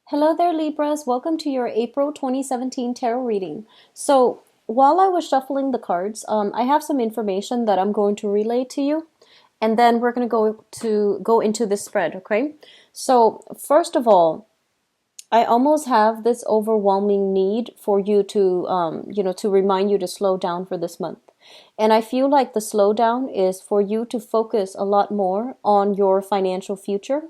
Hello there, Libras. Welcome to your April 2017 tarot reading. So, while I was shuffling the cards, I have some information that I'm going to relay to you, and then we're going to go into this spread, okay? So, first of all, I almost have this overwhelming need for you to, to remind you to slow down for this month. And I feel like the slowdown is for you to focus a lot more on your financial future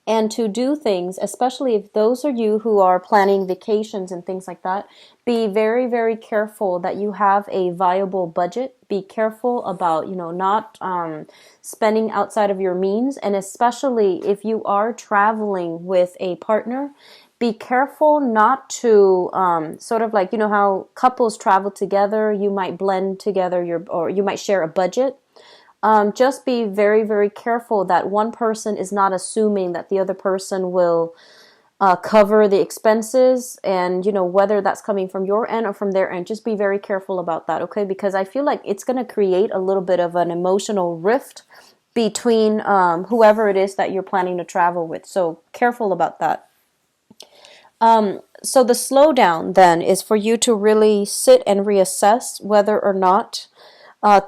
and to do things, especially if those are you who are planning vacations and things like that, be very, very careful that you have a viable budget. Be careful about, not spending outside of your means. And especially if you are traveling with a partner, be careful not to sort of like, how couples travel together, you might blend together or you might share a budget. Just be very, very careful that one person is not assuming that the other person will cover the expenses, and whether that's coming from your end or from their end. Just be very careful about that, okay? Because I feel like it's going to create a little bit of an emotional rift between whoever it is that you're planning to travel with. So careful about that. So the slowdown then is for you to really sit and reassess whether or not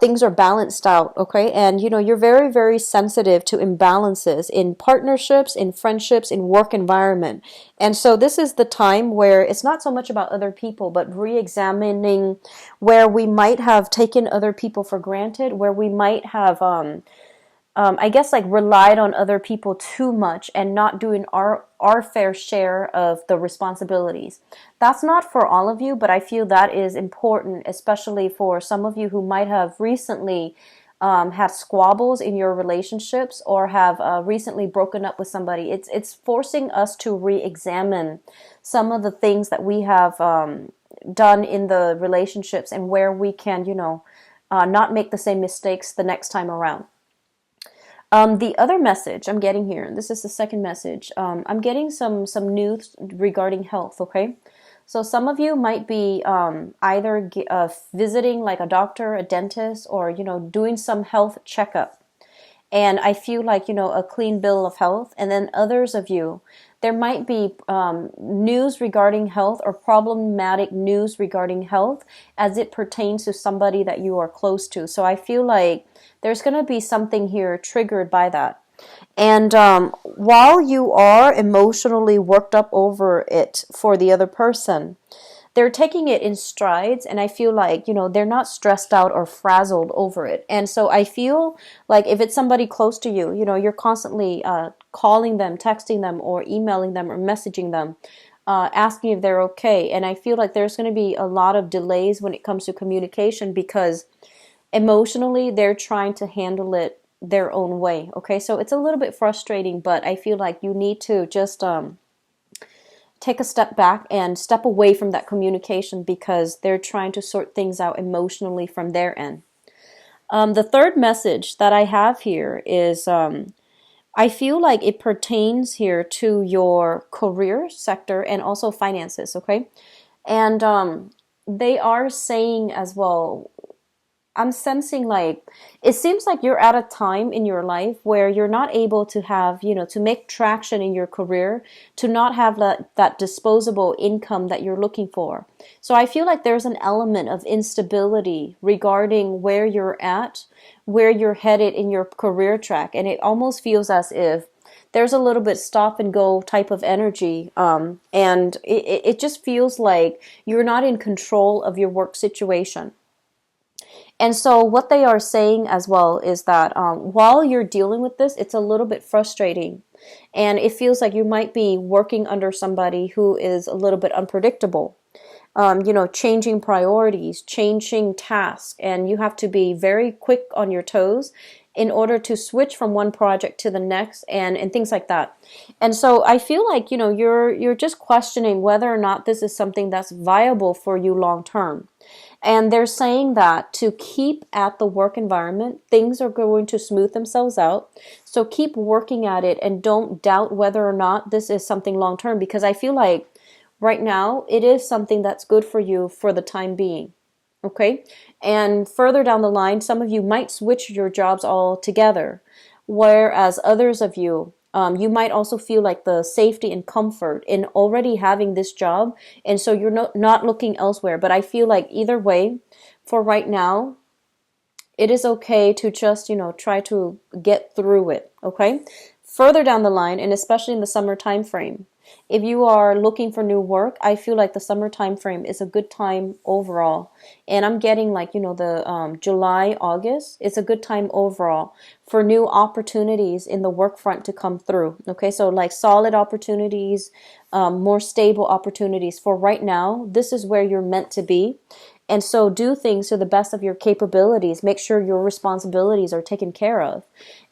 things are balanced out, okay? And you're very, very sensitive to imbalances in partnerships, in friendships, in work environment. And so this is the time where it's not so much about other people, but re-examining where we might have taken other people for granted, where we might have I guess like relied on other people too much and not doing our fair share of the responsibilities. That's not for all of you, but I feel that is important, especially for some of you who might have recently had squabbles in your relationships or have recently broken up with somebody. It's forcing us to re-examine some of the things that we have done in the relationships and where we can, not make the same mistakes the next time around. The other message I'm getting here, and this is the second message, I'm getting some news regarding health, okay? So some of you might be either visiting like a doctor, a dentist, or, doing some health checkup. And I feel like, a clean bill of health. And then others of you, there might be news regarding health or problematic news regarding health as it pertains to somebody that you are close to. So I feel like there's going to be something here triggered by that. And while you are emotionally worked up over it for the other person, they're taking it in strides, and I feel like, they're not stressed out or frazzled over it. And so I feel like if it's somebody close to you, you're constantly calling them, texting them, or emailing them, or messaging them, asking if they're okay. And I feel like there's going to be a lot of delays when it comes to communication because emotionally they're trying to handle it their own way. Okay, so it's a little bit frustrating, but I feel like you need to just take a step back and step away from that communication because they're trying to sort things out emotionally from their end. The third message that I have here is I feel like it pertains here to your career sector and also finances, okay? And they are saying as well, I'm sensing like it seems like you're at a time in your life where you're not able to have, to make traction in your career, to not have that disposable income that you're looking for. So I feel like there's an element of instability regarding where you're at, where you're headed in your career track. And it almost feels as if there's a little bit stop and go type of energy. And it just feels like you're not in control of your work situation. And so what they are saying as well is that while you're dealing with this, it's a little bit frustrating. And it feels like you might be working under somebody who is a little bit unpredictable. Changing priorities, changing tasks, and you have to be very quick on your toes in order to switch from one project to the next and things like that. And so I feel like, you're just questioning whether or not this is something that's viable for you long term. And they're saying that to keep at the work environment, things are going to smooth themselves out. So keep working at it and don't doubt whether or not this is something long term, because I feel like right now it is something that's good for you for the time being. Okay? And further down the line, some of you might switch your jobs altogether, whereas others of you You might also feel like the safety and comfort in already having this job, and so you're not looking elsewhere. But I feel like either way, for right now, it is okay to just, try to get through it, okay? Further down the line, and especially in the summer time frame, if you are looking for new work, I feel like the summer time frame is a good time overall. And I'm getting like, the July, August, it's a good time overall for new opportunities in the work front to come through. Okay, so like solid opportunities, more stable opportunities. For right now, this is where you're meant to be. And so do things to the best of your capabilities. Make sure your responsibilities are taken care of.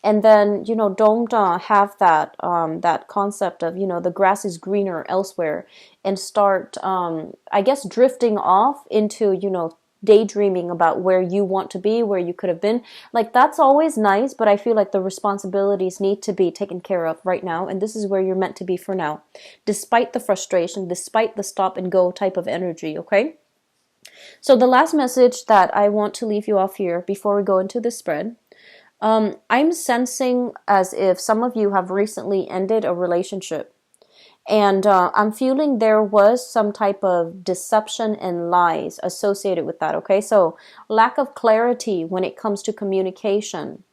And then, don't have that concept of, the grass is greener elsewhere, and start, I guess, drifting off into, daydreaming about where you want to be, where you could have been. Like, that's always nice, but I feel like the responsibilities need to be taken care of right now. And this is where you're meant to be for now, despite the frustration, despite the stop and go type of energy, okay? So the last message that I want to leave you off here before we go into the spread, I'm sensing as if some of you have recently ended a relationship. And I'm feeling there was some type of deception and lies associated with that, okay? So lack of clarity when it comes to communication,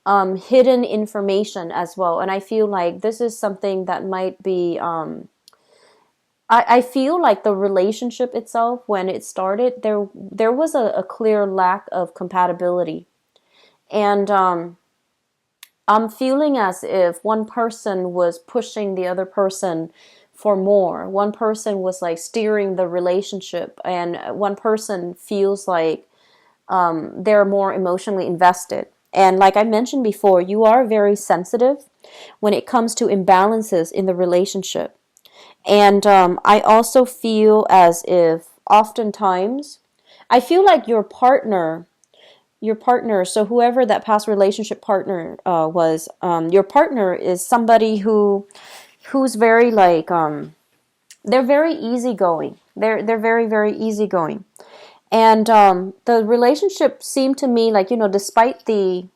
hidden information as well. And I feel like this is something that might be... I feel like the relationship itself, when it started, there was a clear lack of compatibility. And I'm feeling as if one person was pushing the other person for more. One person was like steering the relationship, and one person feels like they're more emotionally invested. And like I mentioned before, you are very sensitive when it comes to imbalances in the relationship. And I also feel as if oftentimes, I feel like your partner, so whoever that past relationship partner was, your partner is somebody who's very like, they're very easygoing. They're very, very easygoing. And the relationship seemed to me like, despite the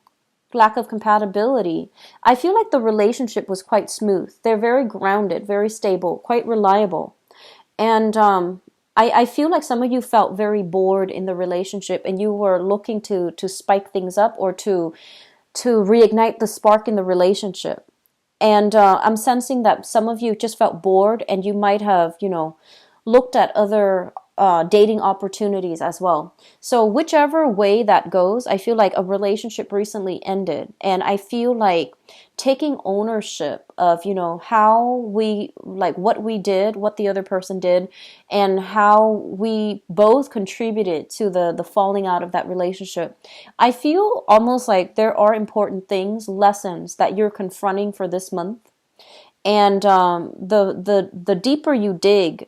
lack of compatibility, I feel like the relationship was quite smooth. They're very grounded, very stable, quite reliable. And I feel like some of you felt very bored in the relationship, and you were looking to spike things up, or to reignite the spark in the relationship. And I'm sensing that some of you just felt bored, and you might have, looked at other dating opportunities as well. So whichever way that goes, I feel like a relationship recently ended, and I feel like taking ownership of, how we, like what we did, what the other person did, and how we both contributed to the falling out of that relationship. I feel almost like there are important things, lessons that you're confronting for this month. And the deeper you dig,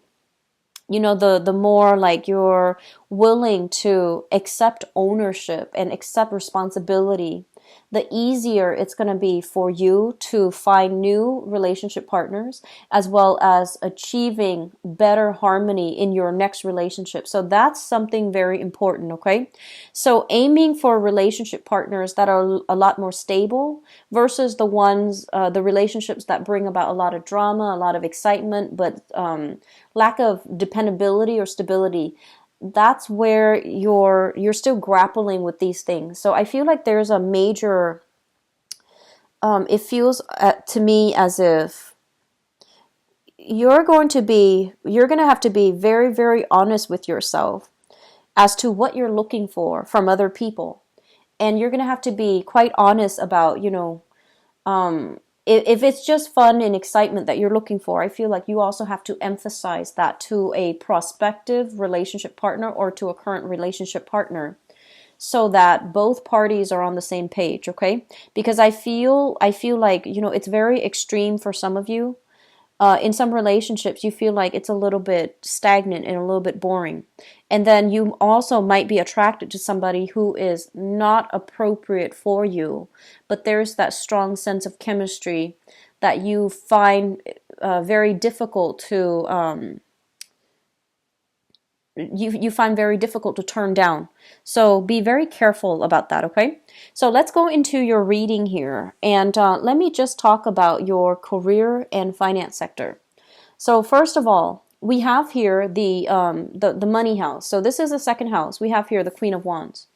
the more like you're willing to accept ownership and accept responsibility, the easier it's going to be for you to find new relationship partners, as well as achieving better harmony in your next relationship. So that's something very important, okay? So aiming for relationship partners that are a lot more stable versus the relationships that bring about a lot of drama, a lot of excitement, but lack of dependability or stability. That's where you're still grappling with these things. So I feel like there's a major, it feels to me as if you're going to have to be very, very honest with yourself as to what you're looking for from other people. And you're going to have to be quite honest about, if it's just fun and excitement that you're looking for, I feel like you also have to emphasize that to a prospective relationship partner or to a current relationship partner, so that both parties are on the same page, okay? Because I feel like, it's very extreme for some of you. In some relationships, you feel like it's a little bit stagnant and a little bit boring. And then you also might be attracted to somebody who is not appropriate for you, but there's that strong sense of chemistry that you find very difficult you find very difficult to turn down. So be very careful about that, okay? So let's go into your reading here, and let me just talk about your career and finance sector. So first of all, we have here the money house. So this is the second house. We have here the Queen of Wands.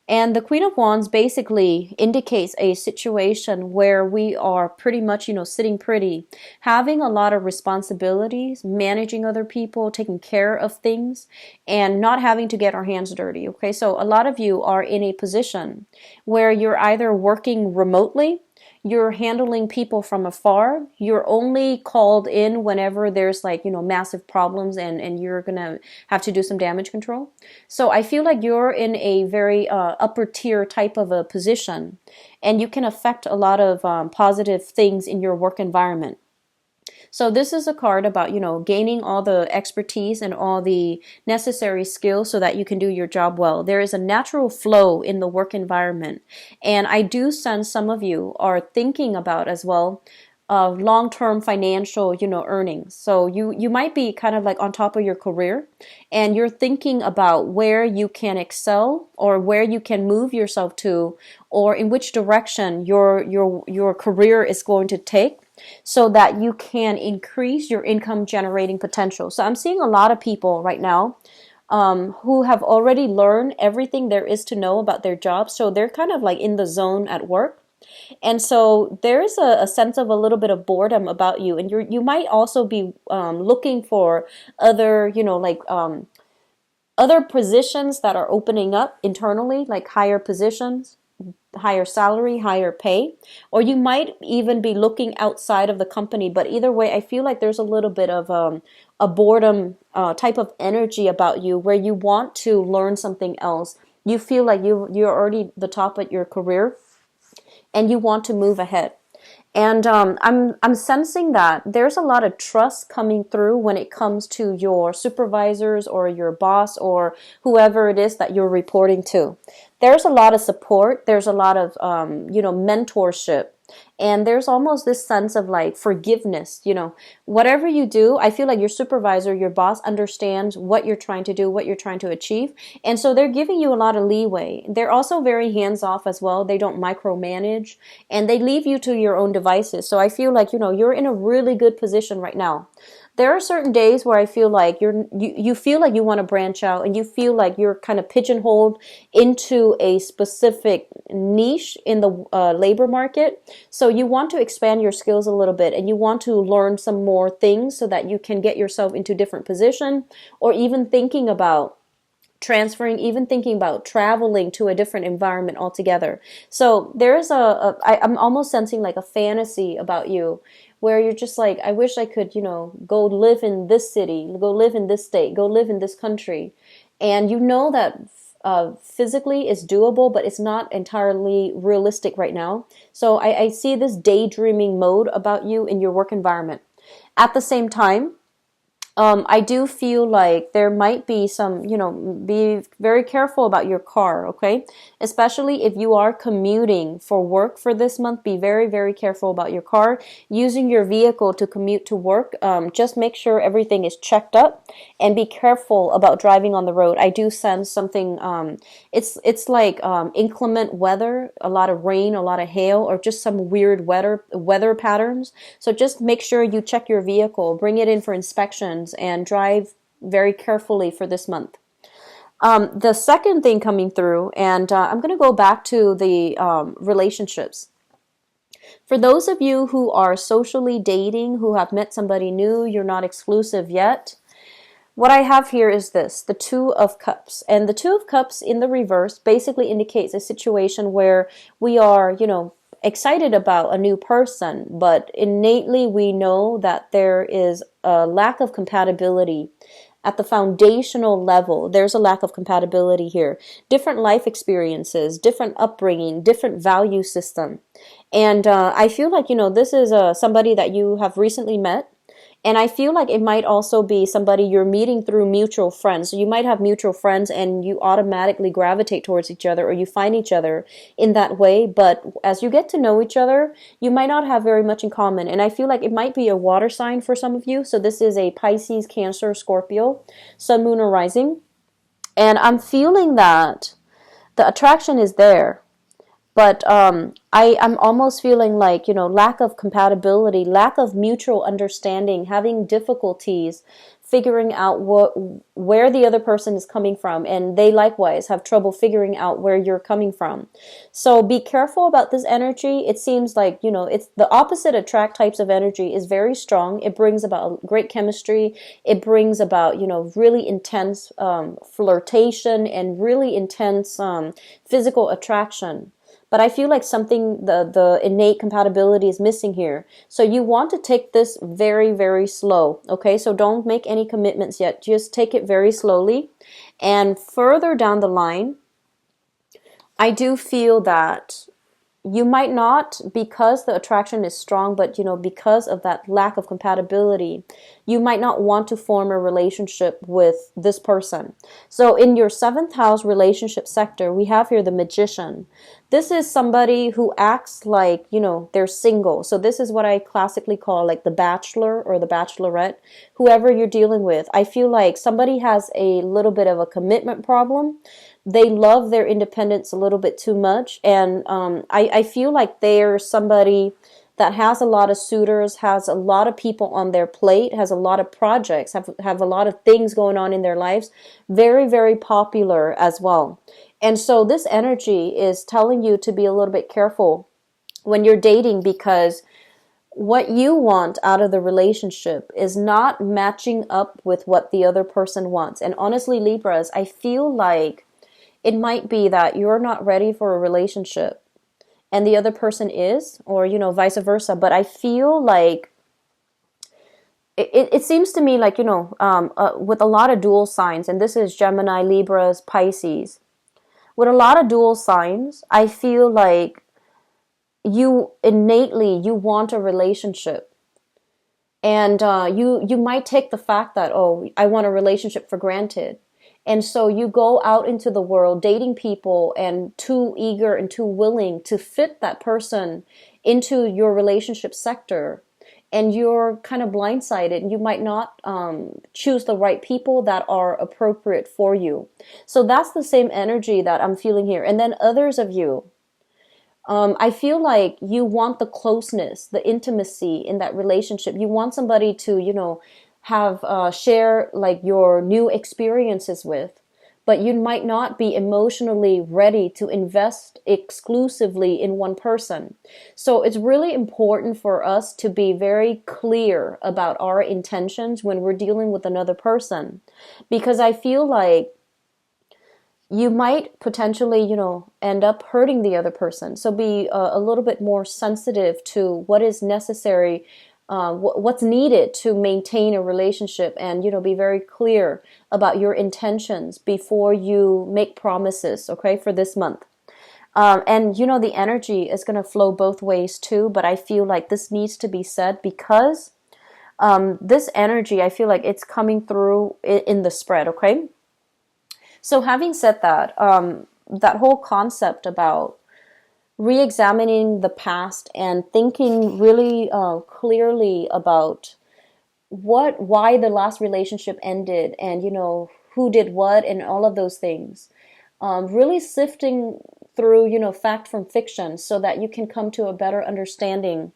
And the Queen of Wands basically indicates a situation where we are pretty much, sitting pretty, having a lot of responsibilities, managing other people, taking care of things, and not having to get our hands dirty. Okay, so a lot of you are in a position where you're either working remotely, you're handling people from afar, you're only called in whenever there's like, massive problems and you're gonna have to do some damage control. So I feel like you're in a very upper tier type of a position, and you can affect a lot of positive things in your work environment. So this is a card about, gaining all the expertise and all the necessary skills so that you can do your job well. There is a natural flow in the work environment. And I do sense some of you are thinking about as well long-term financial, earnings. So you might be kind of like on top of your career, and you're thinking about where you can excel or where you can move yourself to, or in which direction your career is going to take, so that you can increase your income generating potential. So I'm seeing a lot of people right now who have already learned everything there is to know about their job. So they're kind of like in the zone at work. And so there is a sense of a little bit of boredom about you. And you might also be looking for other, other positions that are opening up internally, like higher positions, higher salary, higher pay, or you might even be looking outside of the company. But either way, I feel like there's a little bit of a boredom type of energy about you, where you want to learn something else. You feel like you're already the top of your career, and you want to move ahead. And I'm sensing that there's a lot of trust coming through when it comes to your supervisors or your boss or whoever it is that you're reporting to. There's a lot of support. There's a lot of, mentorship. And there's almost this sense of like forgiveness, whatever you do, I feel like your supervisor, your boss understands what you're trying to do, what you're trying to achieve. And so they're giving you a lot of leeway. They're also very hands off as well. They don't micromanage, and they leave you to your own devices. So I feel like, you're in a really good position right now. There are certain days where I feel like you feel like you want to branch out, and you feel like you're kind of pigeonholed into a specific niche in the labor market. So you want to expand your skills a little bit, and you want to learn some more things so that you can get yourself into different position, or even thinking about transferring, even thinking about traveling to a different environment altogether. So there's I'm almost sensing like a fantasy about you, where you're just like, I wish I could, go live in this city, go live in this state, go live in this country. And that physically is doable, but it's not entirely realistic right now. So I see this daydreaming mode about you in your work environment. At the same time, I do feel like there might be some, be very careful about your car, okay? Especially if you are commuting for work for this month, be very, very careful about your car. Using your vehicle to commute to work, just make sure everything is checked up, and be careful about driving on the road. I do sense something, it's like inclement weather, a lot of rain, a lot of hail, or just some weird weather patterns. So just make sure you check your vehicle, bring it in for inspection, and drive very carefully for this month. The second thing coming through, and I'm going to go back to the relationships. For those of you who are socially dating, who have met somebody new, you're not exclusive yet, what I have here is this, the Two of Cups. And the Two of Cups in the reverse basically indicates a situation where we are, excited about a new person, but innately we know that there is a lack of compatibility. At the foundational level, there's a lack of compatibility here. Different life experiences, different upbringing, different value system. And I feel like, this is somebody that you have recently met, And I feel like it might also be somebody you're meeting through mutual friends. So you might have mutual friends and you automatically gravitate towards each other, or you find each other in that way. But as you get to know each other, you might not have very much in common. And I feel like it might be a water sign for some of you. So this is a Pisces, Cancer, Scorpio, Sun, Moon, or Rising. And I'm feeling that the attraction is there, but I'm almost feeling like, lack of compatibility, lack of mutual understanding, having difficulties figuring out where the other person is coming from, and they likewise have trouble figuring out where you're coming from. So be careful about this energy. It seems like, it's the opposite attract types of energy is very strong. It brings about great chemistry. It brings about, really intense flirtation and really intense physical attraction. But I feel like something, the innate compatibility is missing here. So you want to take this very, very slow, okay? So don't make any commitments yet. Just take it very slowly. And further down the line, I do feel that you might not, because the attraction is strong, but because of that lack of compatibility, you might not want to form a relationship with this person. So in your 7th house relationship sector, we have here the Magician. This is somebody who acts like, they're single. So this is what I classically call like the bachelor or the bachelorette, whoever you're dealing with. I feel like somebody has a little bit of a commitment problem. They love their independence a little bit too much. And I feel like they're somebody that has a lot of suitors, has a lot of people on their plate, has a lot of projects, have a lot of things going on in their lives. Very, very popular as well. And so this energy is telling you to be a little bit careful when you're dating, because what you want out of the relationship is not matching up with what the other person wants. And honestly, Libras, I feel like it might be that you're not ready for a relationship and the other person is, or, vice versa. But I feel like it seems to me like, with a lot of dual signs, and this is Gemini, Libras, Pisces, with a lot of dual signs, I feel like you innately, you want a relationship. And you might take the fact that, oh, I want a relationship for granted. And so you go out into the world dating people and too eager and too willing to fit that person into your relationship sector. And you're kind of blindsided. You might not choose the right people that are appropriate for you. So that's the same energy that I'm feeling here. And then others of you, I feel like you want the closeness, the intimacy in that relationship. You want somebody to, have share like your new experiences with, but you might not be emotionally ready to invest exclusively in one person. So it's really important for us to be very clear about our intentions when we're dealing with another person, because I feel like you might potentially, end up hurting the other person. So be a little bit more sensitive to what is necessary, what's needed to maintain a relationship, and, be very clear about your intentions before you make promises, okay, for this month. And, the energy is going to flow both ways too, but I feel like this needs to be said because this energy, I feel like it's coming through in the spread, okay? So having said that, that whole concept about re-examining the past and thinking really clearly about why the last relationship ended, and who did what and all of those things, really sifting through fact from fiction so that you can come to a better understanding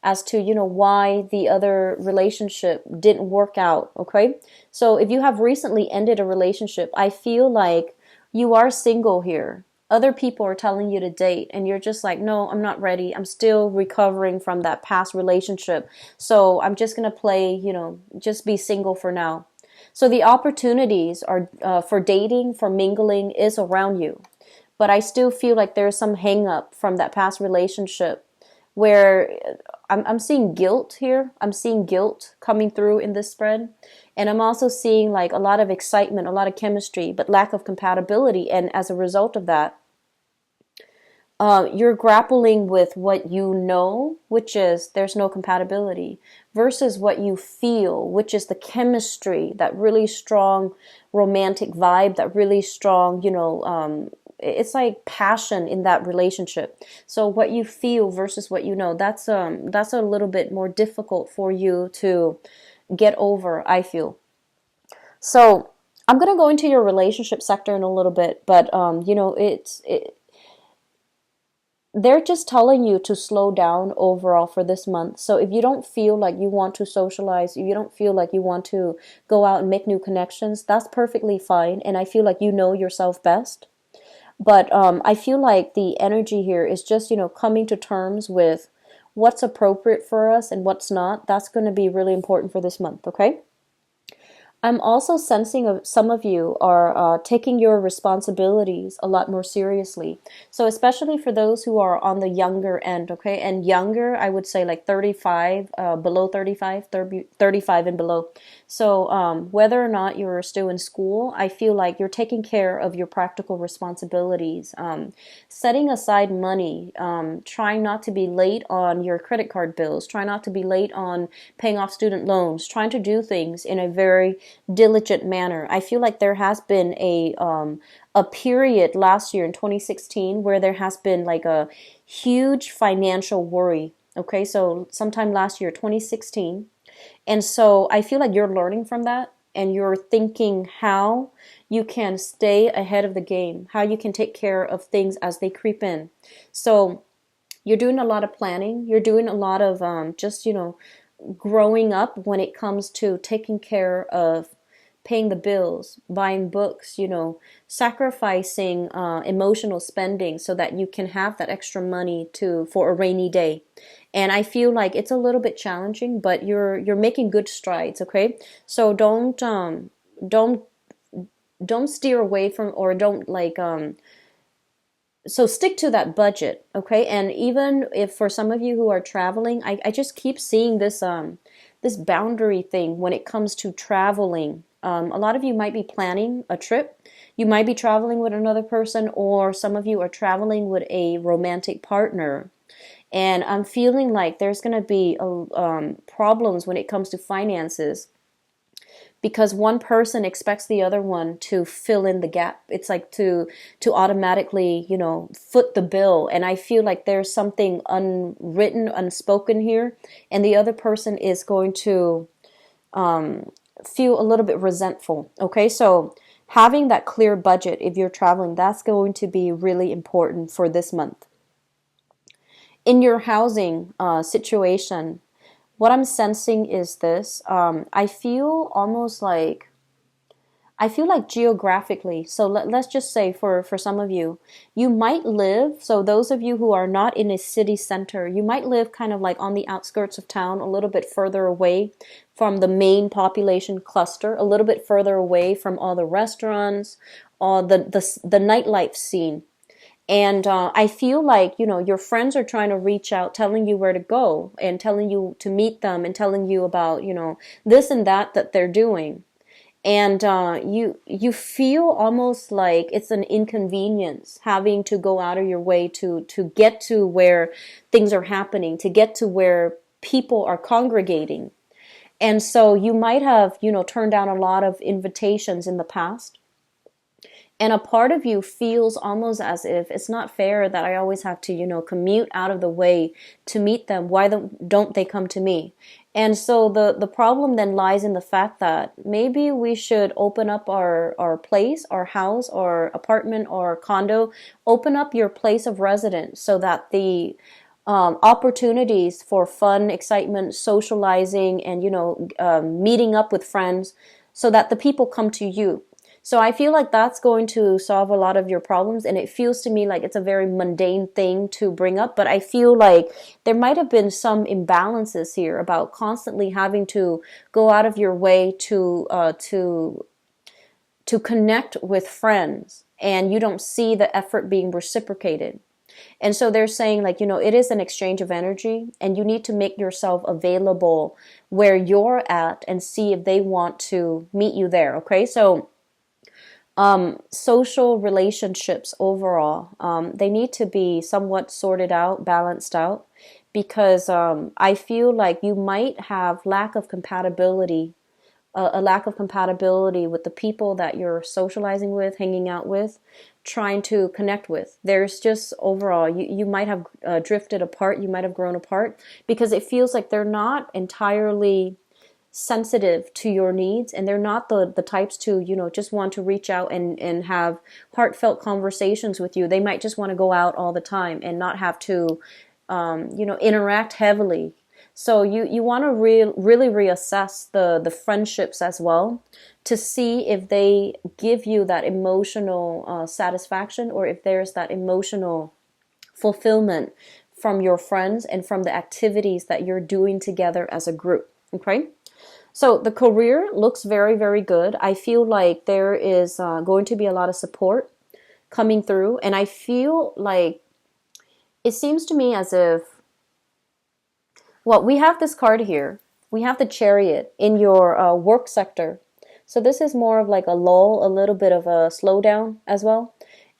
as to why the other relationship didn't work out. Okay, so if you have recently ended a relationship, I feel like you are single here. Other people are telling you to date and you're just like, no, I'm not ready. I'm still recovering from that past relationship. So I'm just going to play, just be single for now. So the opportunities are for dating, for mingling is around you. But I still feel like there's some hang up from that past relationship where I'm seeing guilt here. I'm seeing guilt coming through in this spread. And I'm also seeing like a lot of excitement, a lot of chemistry, but lack of compatibility. And as a result of that, you're grappling with what you know, which is there's no compatibility. versus what you feel, which is the chemistry, that really strong romantic vibe, that really strong, it's like passion in that relationship. So what you feel versus what you know, that's a little bit more difficult for you to get over, I feel. So I'm gonna go into your relationship sector in a little bit, but they're just telling you to slow down overall for this month. So if you don't feel like you want to socialize, if you don't feel like you want to go out and make new connections, that's perfectly fine. And I feel like you know yourself best. But I feel like the energy here is just, coming to terms with what's appropriate for us and what's not. That's going to be really important for this month, okay? I'm also sensing some of you are taking your responsibilities a lot more seriously. So especially for those who are on the younger end, okay? And younger, I would say like 35, below 35, 35 and below. So whether or not you're still in school, I feel like you're taking care of your practical responsibilities, setting aside money, trying not to be late on your credit card bills, trying not to be late on paying off student loans, trying to do things in a very diligent manner. I feel like there has been a period last year in 2016 where there has been like a huge financial worry. Okay, so sometime last year, 2016. And so I feel like you're learning from that and you're thinking how you can stay ahead of the game, how you can take care of things as they creep in. So you're doing a lot of planning. You're doing a lot of just, growing up when it comes to taking care of paying the bills, buying books, sacrificing emotional spending so that you can have that extra money for a rainy day. And I feel like it's a little bit challenging, but you're making good strides, okay? So don't steer away from, or don't like so stick to that budget, okay? And even if for some of you who are traveling, I just keep seeing this boundary thing when it comes to traveling. A lot of you might be planning a trip. You might be traveling with another person, or some of you are traveling with a romantic partner. And I'm feeling like there's going to be problems when it comes to finances, because one person expects the other one to fill in the gap. It's like to automatically, foot the bill. And I feel like there's something unwritten, unspoken here, and the other person is going to feel a little bit resentful. Okay, so having that clear budget if you're traveling, that's going to be really important for this month. In your housing situation, what I'm sensing is this. I feel geographically, so let's just say for some of you, you might live, so those of you who are not in a city center, you might live kind of like on the outskirts of town, a little bit further away from the main population cluster, a little bit further away from all the restaurants, all the nightlife scene. And I feel like, your friends are trying to reach out, telling you where to go and telling you to meet them and telling you about, this and that they're doing. And you feel almost like it's an inconvenience having to go out of your way to get to where things are happening, to get to where people are congregating. And so you might have, turned down a lot of invitations in the past. And a part of you feels almost as if it's not fair that I always have to, commute out of the way to meet them. Why don't they come to me? And so the problem then lies in the fact that maybe we should open up our place, our house, or apartment, or condo, open up your place of residence so that the opportunities for fun, excitement, socializing, and, meeting up with friends, so that the people come to you. So I feel like that's going to solve a lot of your problems, and it feels to me like it's a very mundane thing to bring up, but I feel like there might have been some imbalances here about constantly having to go out of your way to connect with friends, and you don't see the effort being reciprocated. And so they're saying, like, it is an exchange of energy, and you need to make yourself available where you're at and see if they want to meet you there, okay? So social relationships overall, they need to be somewhat sorted out, balanced out, because I feel like you might have lack of compatibility, a lack of compatibility with the people that you're socializing with, hanging out with, trying to connect with. There's just overall, you might have drifted apart, you might have grown apart because it feels like they're not entirely sensitive to your needs, and they're not the types to, just want to reach out and have heartfelt conversations with you. They might just want to go out all the time and not have to interact heavily. So you want to really reassess the friendships as well, to see if they give you that emotional satisfaction, or if there's that emotional fulfillment from your friends and from the activities that you're doing together as a group. Okay? So the career looks very, very good. I feel like there is going to be a lot of support coming through. And I feel like it seems to me as if, well, we have this card here. We have the Chariot in your work sector. So this is more of like a lull, a little bit of a slowdown as well.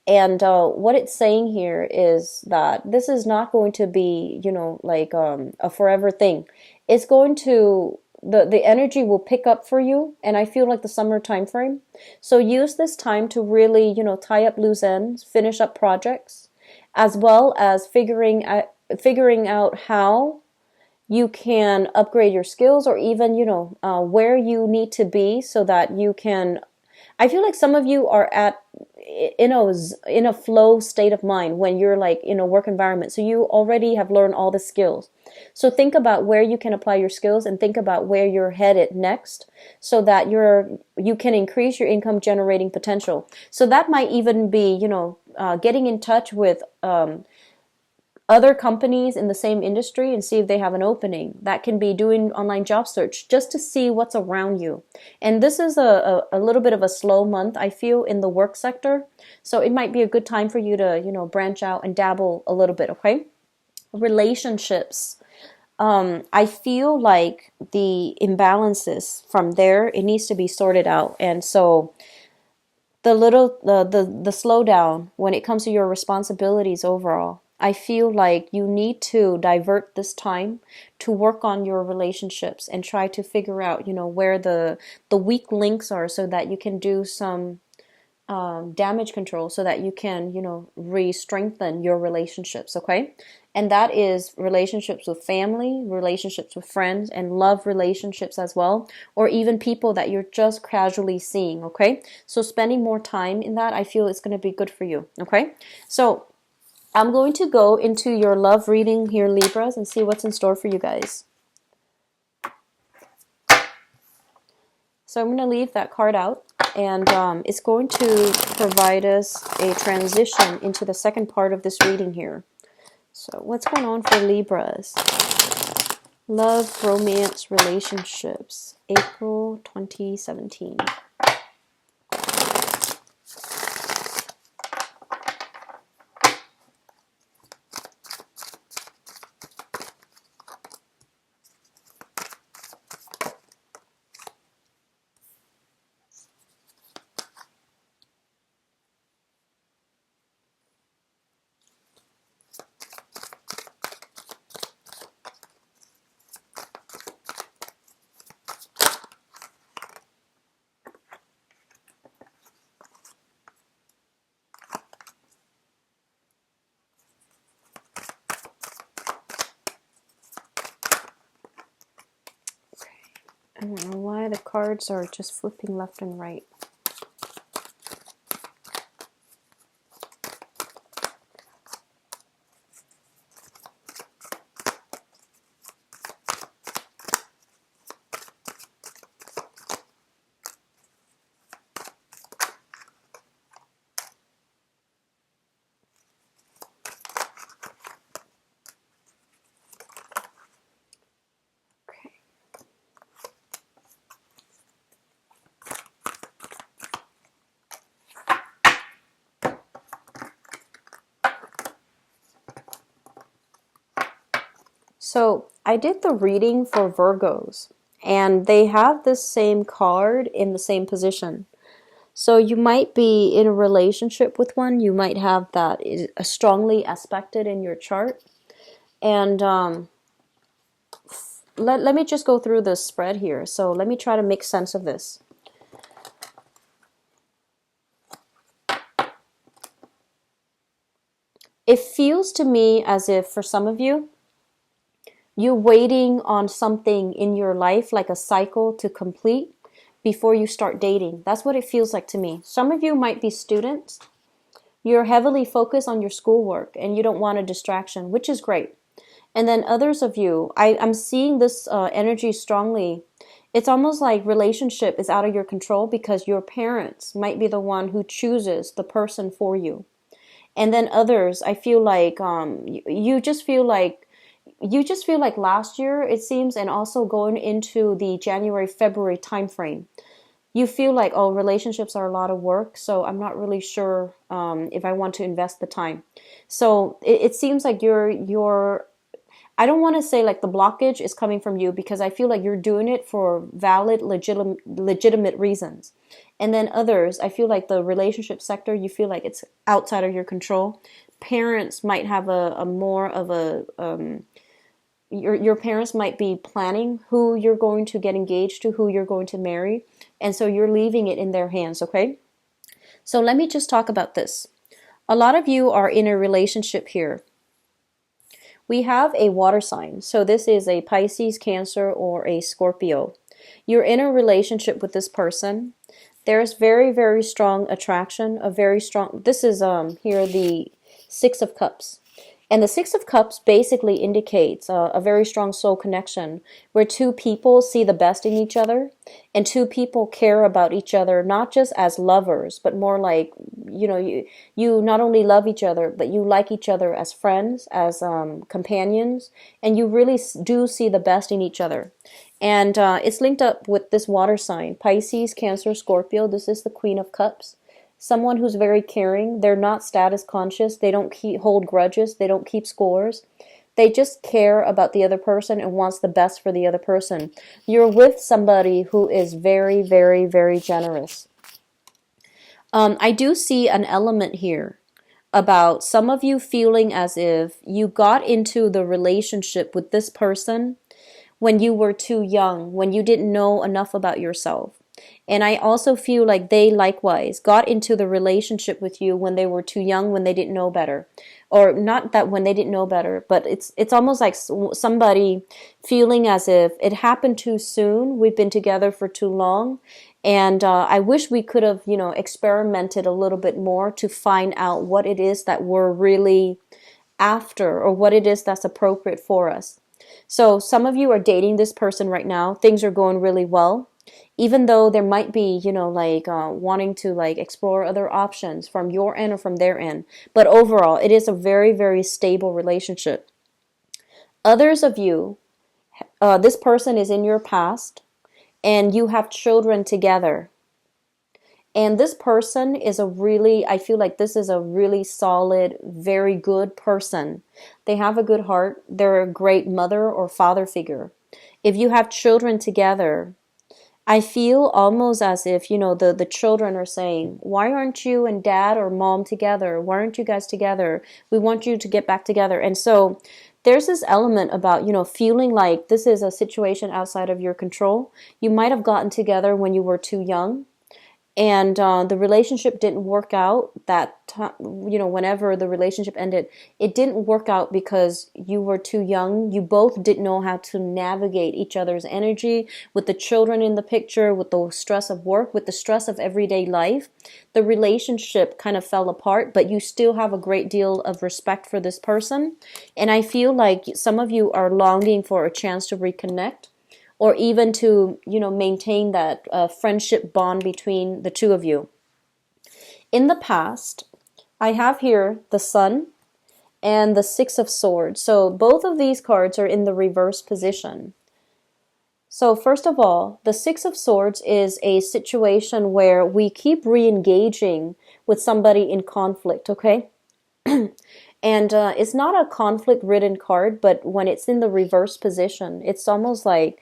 And what it's saying here is that this is not going to be, like a forever thing. It's going to, the energy will pick up for you, and I feel like the summer time frame. So use this time to really, tie up loose ends, finish up projects, as well as figuring out how you can upgrade your skills, or even, where you need to be so that you can. I feel like some of you are in a flow state of mind when you're like in a work environment. So you already have learned all the skills. So think about where you can apply your skills, and think about where you're headed next, so that you can increase your income generating potential. So that might even be, getting in touch with other companies in the same industry and see if they have an opening. That can be doing online job search just to see what's around you. And this is a little bit of a slow month, I feel, in the work sector. So it might be a good time for you to, branch out and dabble a little bit, okay? Relationships. I feel like the imbalances from there, it needs to be sorted out. And so the slowdown when it comes to your responsibilities overall, I feel like you need to divert this time to work on your relationships and try to figure out, where the weak links are, so that you can do some damage control, so that you can, re-strengthen your relationships, okay? And that is relationships with family, relationships with friends, and love relationships as well, or even people that you're just casually seeing, okay? So spending more time in that, I feel it's going to be good for you, okay? So I'm going to go into your love reading here, Libras, and see what's in store for you guys. So I'm going to leave that card out, and it's going to provide us a transition into the second part of this reading here. So what's going on for Libras? Love, romance, relationships, April 2017. I don't know why the cards are just flipping left and right. So I did the reading for Virgos, and they have this same card in the same position. So you might be in a relationship with one. You might have that strongly aspected in your chart. And let me just go through the spread here. So let me try to make sense of this. It feels to me as if for some of you, you're waiting on something in your life, like a cycle to complete before you start dating. That's what it feels like to me. Some of you might be students. You're heavily focused on your schoolwork and you don't want a distraction, which is great. And then others of you, I'm seeing this energy strongly. It's almost like relationship is out of your control because your parents might be the one who chooses the person for you. And then others, I feel like you just feel like last year, it seems, and also going into the January, February timeframe, you feel like, oh, relationships are a lot of work, so I'm not really sure if I want to invest the time. So it seems like you're I don't want to say like the blockage is coming from you because I feel like you're doing it for valid, legitimate reasons. And then others, I feel like the relationship sector, you feel like it's outside of your control. Parents might have a more of a your parents might be planning who you're going to get engaged to, who you're going to marry, and so you're leaving it in their hands, okay? So let me just talk about this. A lot of you are in a relationship here. We have a water sign. So this is a Pisces, Cancer, or a Scorpio. You're in a relationship with this person. There's very, very strong attraction, a very strong, this is here the Six of Cups. And the Six of Cups basically indicates a very strong soul connection where two people see the best in each other and two people care about each other, not just as lovers, but more like, you not only love each other, but you like each other as friends, as companions, and you really do see the best in each other. And it's linked up with this water sign, Pisces, Cancer, Scorpio. This is the Queen of Cups. Someone who's very caring. They're not status conscious. They don't hold grudges. They don't keep scores. They just care about the other person and wants the best for the other person. You're with somebody who is very, very, very generous. I do see an element here about some of you feeling as if you got into the relationship with this person when you were too young, when you didn't know enough about yourself. And I also feel like they likewise got into the relationship with you when they were too young, when they didn't know better. Or not that when they didn't know better, but it's almost like somebody feeling as if it happened too soon. We've been together for too long. And I wish we could have, experimented a little bit more to find out what it is that we're really after or what it is that's appropriate for us. So some of you are dating this person right now. Things are going really well. Even though there might be, wanting to explore other options from your end or from their end. But overall, it is a very, very stable relationship. Others of you, this person is in your past and you have children together. And this person is I feel like this is a really solid, very good person. They have a good heart. They're a great mother or father figure. If you have children together, I feel almost as if, the children are saying, why aren't you and dad or mom together? Why aren't you guys together? We want you to get back together. And so there's this element about, feeling like this is a situation outside of your control. You might have gotten together when you were too young. And the relationship didn't work out that time, whenever the relationship ended, it didn't work out because you were too young. You both didn't know how to navigate each other's energy with the children in the picture, with the stress of work, with the stress of everyday life. The relationship kind of fell apart, but you still have a great deal of respect for this person. And I feel like some of you are longing for a chance to reconnect, or even to, maintain that friendship bond between the two of you. In the past, I have here the Sun and the Six of Swords. So both of these cards are in the reverse position. So first of all, the Six of Swords is a situation where we keep re-engaging with somebody in conflict, okay? And it's not a conflict-ridden card, but when it's in the reverse position, it's almost like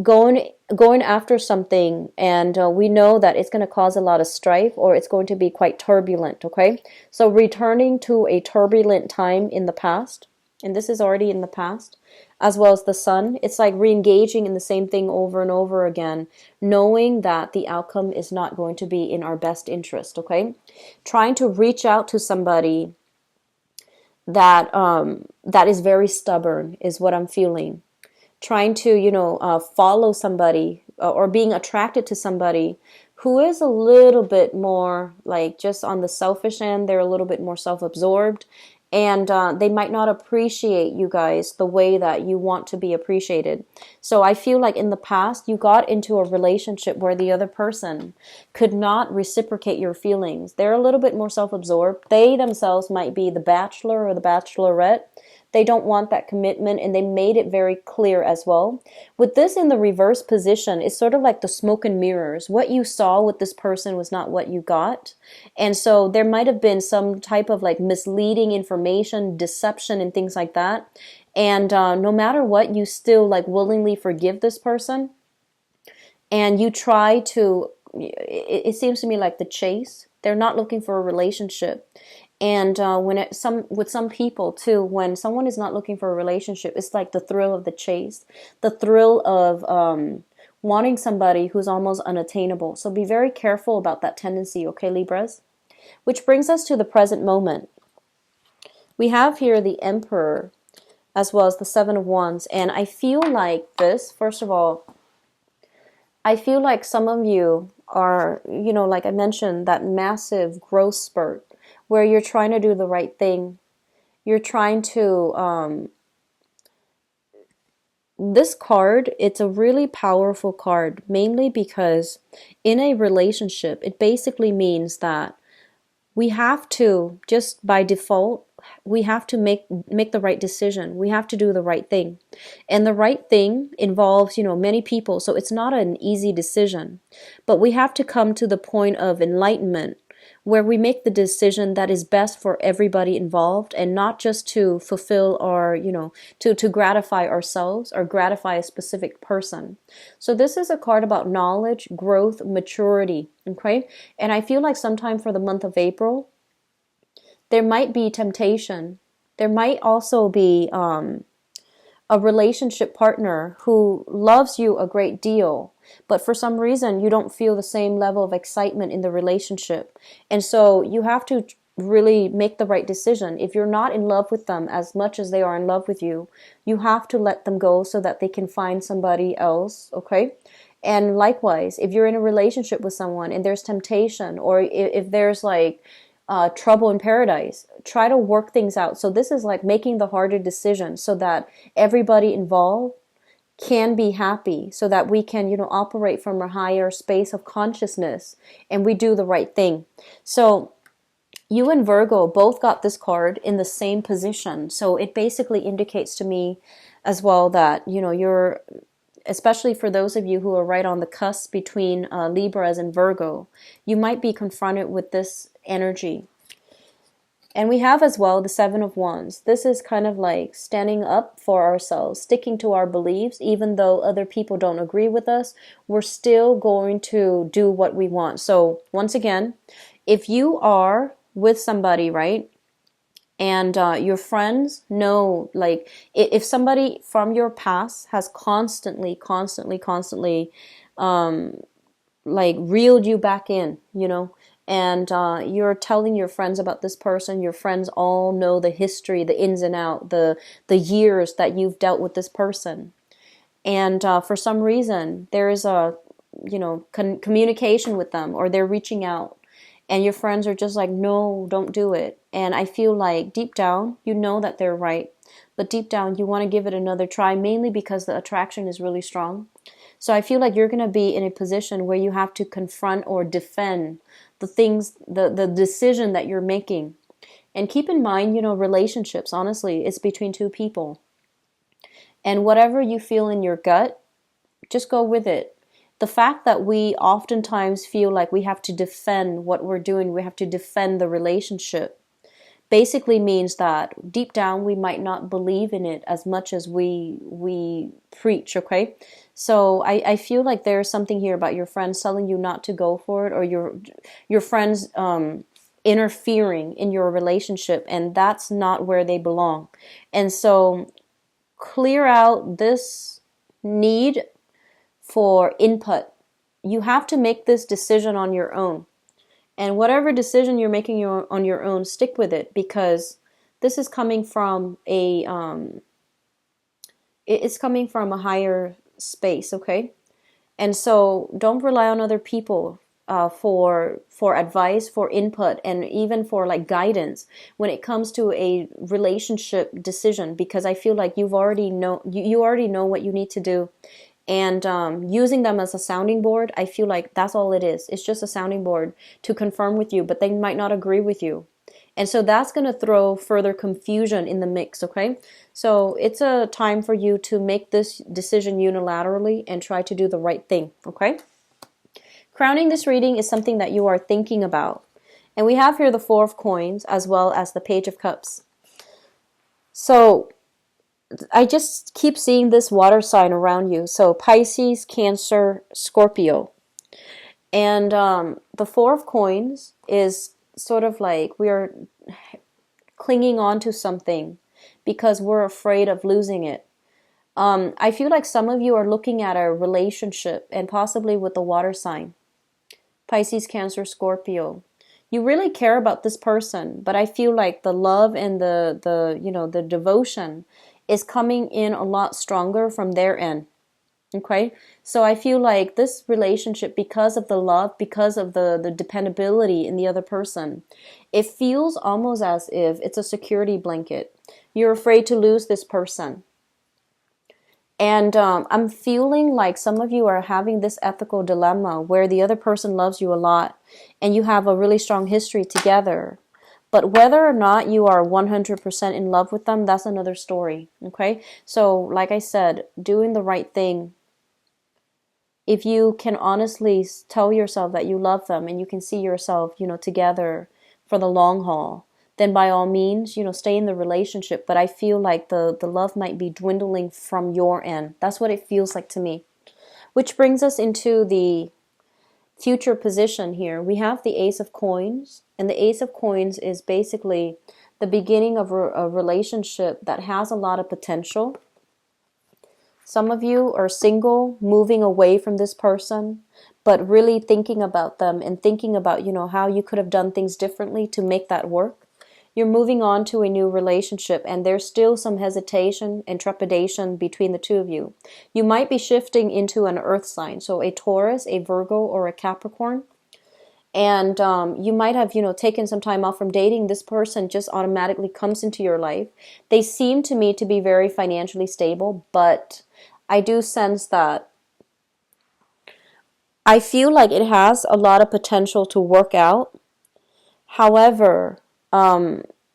going after something, and we know that it's going to cause a lot of strife, or it's going to be quite turbulent, okay? So returning to a turbulent time in the past. and this is already in the past, as well as the sun. It's like re-engaging in the same thing over and over again, knowing that the outcome is not going to be in our best interest, okay? Trying to reach out to somebody that is very stubborn is what I'm feeling. Trying to, follow somebody, or being attracted to somebody who is a little bit more like just on the selfish end. They're a little bit more self-absorbed, and they might not appreciate you guys the way that you want to be appreciated. So I feel like in the past you got into a relationship where the other person could not reciprocate your feelings. They're a little bit more self-absorbed. They themselves might be the bachelor or the bachelorette. They don't want that commitment, and they made it very clear as well. With this in the reverse position, it's sort of like the smoke and mirrors. What you saw with this person was not what you got. And so there might have been some type of like misleading information, deception, and things like that. And no matter what, you still like willingly forgive this person. And you try to, it seems to me like the chase. They're not looking for a relationship. And with some people too, when someone is not looking for a relationship, it's like the thrill of the chase, the thrill of wanting somebody who's almost unattainable. So be very careful about that tendency, okay, Libras? Which brings us to the present moment. We have here the Emperor as well as the Seven of Wands. And I feel like this, first of all, I feel like some of you are, like I mentioned, that massive growth spurt where you're trying to do the right thing. You're trying to, this card, it's a really powerful card, mainly because in a relationship, it basically means that we have to, just by default, we have to make the right decision. We have to do the right thing. And the right thing involves, many people. So it's not an easy decision. But we have to come to the point of enlightenment where we make the decision that is best for everybody involved, and not just to fulfill our, to gratify ourselves or gratify a specific person. So this is a card about knowledge, growth, maturity, okay? And I feel like sometime for the month of April, there might be temptation. There might also be a relationship partner who loves you a great deal, but for some reason you don't feel the same level of excitement in the relationship. And so you have to really make the right decision. If you're not in love with them as much as they are in love with you, you have to let them go so that they can find somebody else, okay? And likewise, if you're in a relationship with someone and there's temptation, or if there's like trouble in paradise, try to work things out. So this is like making the harder decision so that everybody involved can be happy, so that we can, operate from a higher space of consciousness and we do the right thing. So you and Virgo both got this card in the same position. So it basically indicates to me as well that, you're, especially for those of you who are right on the cusp between Libras and Virgo, you might be confronted with this energy. And we have as well the Seven of Wands. This is kind of like standing up for ourselves, sticking to our beliefs, even though other people don't agree with us, we're still going to do what we want. So once again, if you are with somebody, right, and your friends know, like, if somebody from your past has constantly, like reeled you back in, and you're telling your friends about this person, your friends all know the history, the ins and out, the years that you've dealt with this person. And for some reason, there is a, communication with them, or they're reaching out, and your friends are just like, no, don't do it. And I feel like deep down, you know that they're right. But deep down, you want to give it another try, mainly because the attraction is really strong. So I feel like you're going to be in a position where you have to confront or defend the things, the decision that you're making. And keep in mind, relationships, honestly, it's between two people. And whatever you feel in your gut, just go with it. The fact that we oftentimes feel like we have to defend what we're doing, we have to defend the relationship, basically means that deep down we might not believe in it as much as we preach, okay? So I feel like there's something here about your friends telling you not to go for it, or your friends interfering in your relationship, and that's not where they belong. And so clear out this need for input. You have to make this decision on your own. And whatever decision you're making on your own, stick with it, because this is coming from it's coming from a higher space, okay? And so don't rely on other people for advice, for input, and even for like guidance when it comes to a relationship decision, because I feel like you already know what you need to do. And using them as a sounding board, I feel like that's all it is. It's just a sounding board to confirm with you, but they might not agree with you. And so that's going to throw further confusion in the mix, okay? So it's a time for you to make this decision unilaterally and try to do the right thing, okay? Crowning this reading is something that you are thinking about. And we have here the Four of Coins as well as the Page of Cups. So I just keep seeing this water sign around you. So Pisces, Cancer, Scorpio. And the Four of Coins is sort of like we are clinging on to something because we're afraid of losing it. I feel like some of you are looking at a relationship, and possibly with the water sign. Pisces, Cancer, Scorpio. You really care about this person, but I feel like the love and the devotion is coming in a lot stronger from their end. Okay, so I feel like this relationship, because of the love, because of the dependability in the other person, it feels almost as if it's a security blanket. You're afraid to lose this person. And I'm feeling like some of you are having this ethical dilemma where the other person loves you a lot and you have a really strong history together. But whether or not you are 100% in love with them, that's another story. Okay, so like I said, doing the right thing. If you can honestly tell yourself that you love them and you can see yourself, together for the long haul, then by all means, stay in the relationship. But I feel like the love might be dwindling from your end. That's what it feels like to me. Which brings us into the future position here. We have the Ace of Coins, and the Ace of Coins is basically the beginning of a relationship that has a lot of potential. Some of you are single, moving away from this person, but really thinking about them and thinking about, how you could have done things differently to make that work. You're moving on to a new relationship, and there's still some hesitation and trepidation between the two of you. You might be shifting into an earth sign, so a Taurus, a Virgo, or a Capricorn. And you might have, taken some time off from dating. This person just automatically comes into your life. They seem to me to be very financially stable, but I do sense that I feel like it has a lot of potential to work out. However,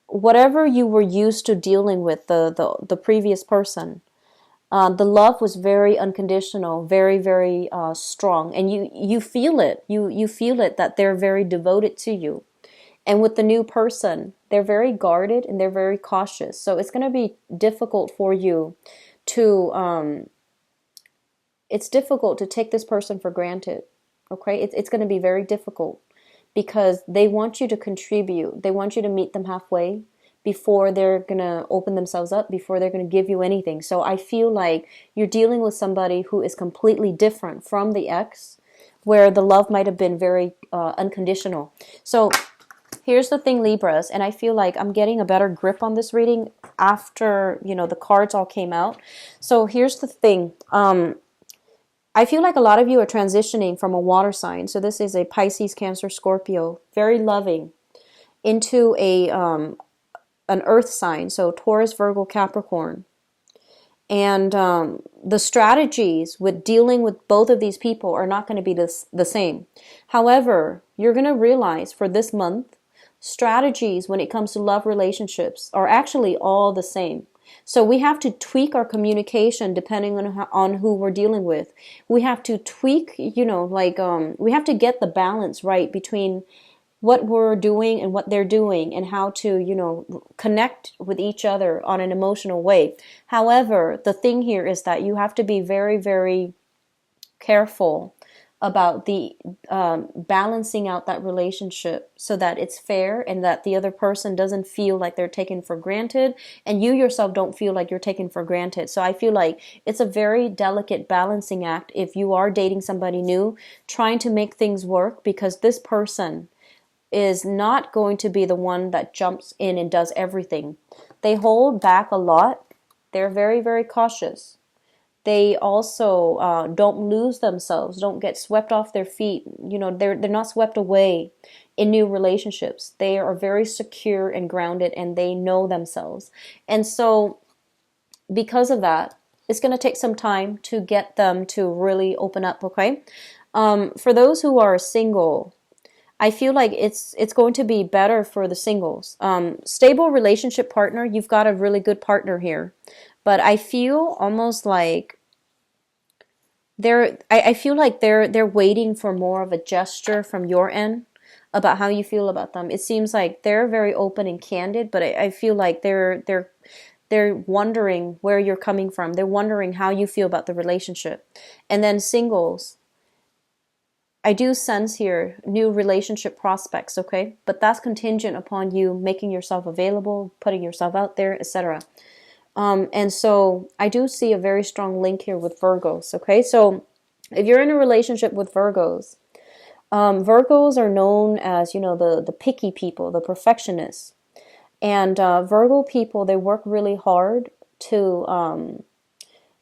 whatever you were used to dealing with, the previous person, the love was very unconditional, very, very strong. And you feel it. You feel it that they're very devoted to you. And with the new person, they're very guarded and they're very cautious. So it's going to be difficult for you to... it's difficult to take this person for granted. Okay? It's going to be very difficult because they want you to contribute. They want you to meet them halfway before they're going to open themselves up, before they're going to give you anything. So I feel like you're dealing with somebody who is completely different from the ex, where the love might have been very unconditional. So here's the thing, Libras, and I feel like I'm getting a better grip on this reading after, the cards all came out. So here's the thing. I feel like a lot of you are transitioning from a water sign. So this is a Pisces, Cancer, Scorpio, very loving, into an earth sign, so Taurus, Virgo, Capricorn. And the strategies with dealing with both of these people are not going to be the same. However, you're going to realize for this month, strategies when it comes to love relationships are actually all the same. So we have to tweak our communication depending on who we're dealing with. We have to tweak, we have to get the balance right between what we're doing and what they're doing, and how to, connect with each other on an emotional way. However, the thing here is that you have to be very, very careful about the balancing out that relationship so that it's fair and that the other person doesn't feel like they're taken for granted and you yourself don't feel like you're taken for granted. So I feel like it's a very delicate balancing act if you are dating somebody new, trying to make things work, because this person is not going to be the one that jumps in and does everything. They hold back a lot. They're very, very cautious. They also don't lose themselves, don't get swept off their feet. You know, they're not swept away in new relationships. They are very secure and grounded, and they know themselves. And so because of that, it's going to take some time to get them to really open up, okay? For those who are single, I feel like it's going to be better for the singles. Stable relationship partner, you've got a really good partner here. But I feel almost like I feel like they're waiting for more of a gesture from your end about how you feel about them. It seems like they're very open and candid, but I feel like they're wondering where you're coming from. They're wondering how you feel about the relationship. And then singles, I do sense here new relationship prospects, okay? But that's contingent upon you making yourself available, putting yourself out there, etc. And so I do see a very strong link here with Virgos, okay? So if you're in a relationship with Virgos, Virgos are known as, you know, the picky people, the perfectionists. And Virgo people, they work really hard to,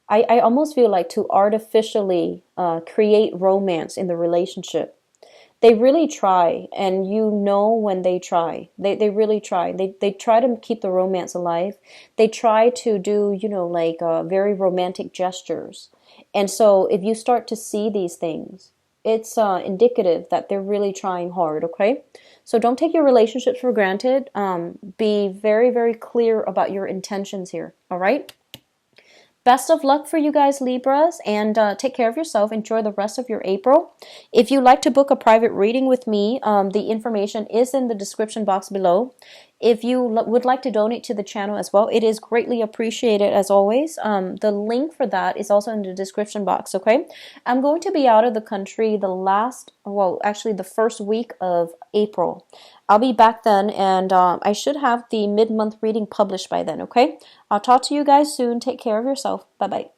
I almost feel like to artificially create romance in the relationship. They really try, and you know when they try. They really try. They try to keep the romance alive. They try to do, you know, like very romantic gestures. And so if you start to see these things, it's indicative that they're really trying hard, okay? So don't take your relationships for granted. Be very, very clear about your intentions here, all right? Best of luck for you guys, Libras, and take care of yourself. Enjoy the rest of your April. If you'd like to book a private reading with me, the information is in the description box below. If you would like to donate to the channel as well, it is greatly appreciated as always. The link for that is also in the description box, okay? I'm going to be out of the country the first week of April. I'll be back then, and I should have the mid-month reading published by then, okay? I'll talk to you guys soon. Take care of yourself. Bye-bye.